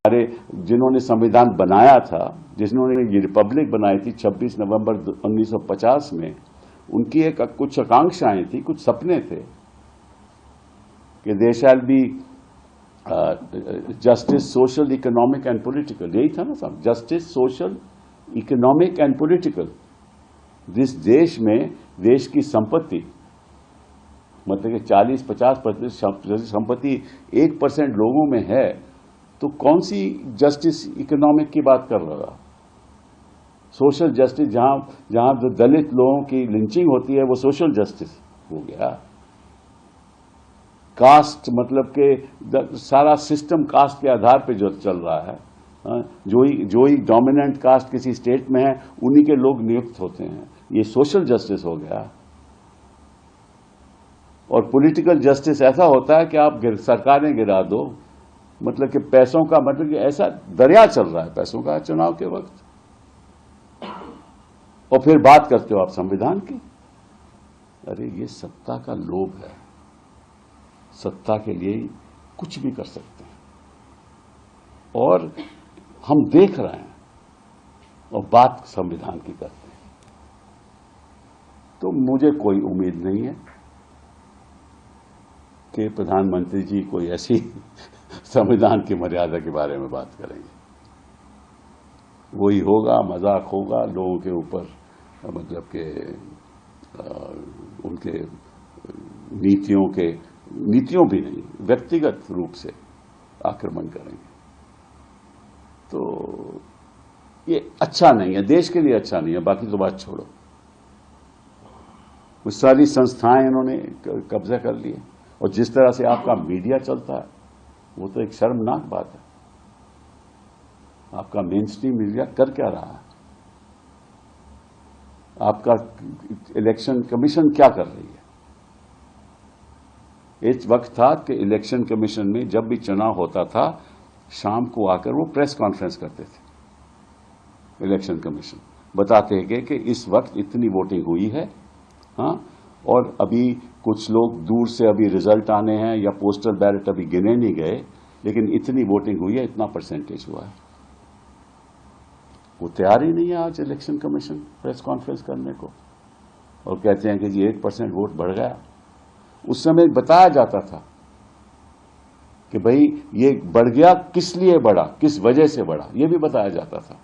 अरे जिन्होंने संविधान बनाया था, जिन्होंने ये रिपब्लिक बनाई थी 26 नवंबर 1950 में, उनकी कुछ आकांक्षाएं थी, कुछ सपने थे कि there shall be justice, social, economic and political. यही था ना साहब, justice, social, economic and political. जिस देश में देश की संपत्ति मतलब कि 40-50% संपत्ति 1% लोगों में है, तो कौन सी जस्टिस इकोनॉमिक की बात कर रहा? सोशल जस्टिस, जहां जो दलित लोगों की लिंचिंग होती है वो सोशल जस्टिस हो गया। कास्ट मतलब के सारा सिस्टम कास्ट के आधार पे जो चल रहा है, जो ही डोमिनेंट कास्ट किसी स्टेट में है उन्हीं के लोग नियुक्त होते हैं, ये सोशल जस्टिस हो गया। और पॉलिटिकल जस्टिस ऐसा होता है कि आप सरकारें गिरा दो, मतलब कि पैसों का, मतलब कि ऐसा दरिया चल रहा है पैसों का चुनाव के वक्त, और फिर बात करते हो आप संविधान की। अरे ये सत्ता का लोभ है, सत्ता के लिए कुछ भी कर सकते हैं, और हम देख रहे हैं और बात संविधान की करते हैं। तो मुझे कोई उम्मीद नहीं है कि प्रधानमंत्री जी कोई ऐसी संविधान की मर्यादा के बारे में बात करेंगे। वही होगा, मजाक होगा, लोगों के ऊपर मतलब के उनके नीतियों भी नहीं, व्यक्तिगत रूप से आक्रमण करेंगे। तो ये अच्छा नहीं है, देश के लिए अच्छा नहीं है। बाकी तो बात छोड़ो, वो सारी संस्थाएं इन्होंने कब्जा कर लिए, और जिस तरह से आपका मीडिया चलता है वो तो एक शर्मनाक बात है। आपका मेन स्ट्रीम मीडिया कर क्या रहा है? आपका इलेक्शन कमीशन क्या कर रही है? एक वक्त था कि इलेक्शन कमीशन में जब भी चुनाव होता था, शाम को आकर वो प्रेस कॉन्फ्रेंस करते थे। इलेक्शन कमीशन बताते हैं कि इस वक्त इतनी वोटिंग हुई है, हाँ, और अभी कुछ लोग दूर से अभी रिजल्ट आने हैं, या पोस्टल बैलेट अभी गिने नहीं गए, लेकिन इतनी वोटिंग हुई है, इतना परसेंटेज हुआ है। वो तैयार ही नहीं है आज इलेक्शन कमीशन प्रेस कॉन्फ्रेंस करने को, और कहते हैं कि जी 1% वोट बढ़ गया। उस समय बताया जाता था कि भाई ये बढ़ गया, किस लिए बढ़ा, किस वजह से बढ़ा, ये भी बताया जाता था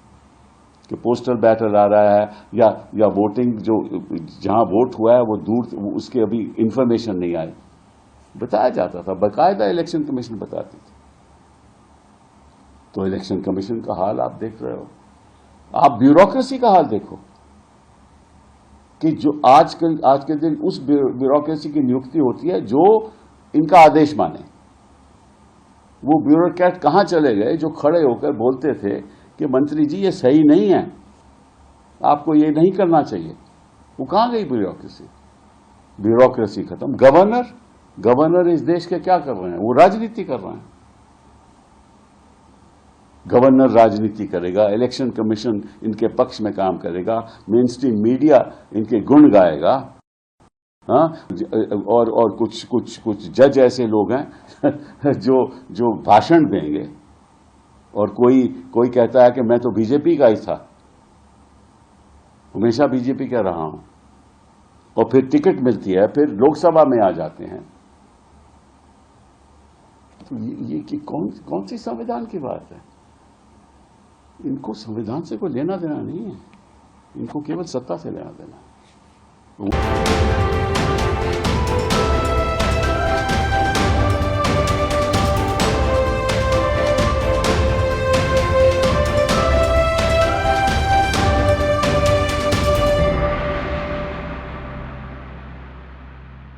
कि पोस्टल बैलेट आ रहा है, या वोटिंग जो जहां वोट हुआ है वो दूर, उसके अभी इंफॉर्मेशन नहीं आई, बताया जाता था, बाकायदा इलेक्शन कमीशन बताती थी। तो इलेक्शन कमीशन का हाल आप देख रहे हो। आप ब्यूरोक्रेसी का हाल देखो कि जो आज के दिन उस ब्यूरोक्रेसी की नियुक्ति होती है जो इनका आदेश माने। वो ब्यूरोक्रेट कहां चले गए जो खड़े होकर बोलते थे कि मंत्री जी ये सही नहीं है, आपको ये नहीं करना चाहिए? वो कहां गई ब्यूरोक्रेसी? ब्यूरोक्रेसी खत्म। गवर्नर इस देश के क्या कर रहे हैं? वो राजनीति कर रहे हैं। गवर्नर राजनीति करेगा, इलेक्शन कमीशन इनके पक्ष में काम करेगा, मेन स्ट्रीम मीडिया इनके गुण गाएगा, हाँ, और कुछ जज ऐसे लोग हैं जो भाषण देंगे, और कोई कहता है कि मैं तो बीजेपी का ही था, हमेशा बीजेपी का रहा हूं, और फिर टिकट मिलती है, फिर लोकसभा में आ जाते हैं। तो ये कौन सी संविधान की बात है? इनको संविधान से कोई लेना देना नहीं है, इनको केवल सत्ता से लेना देना है।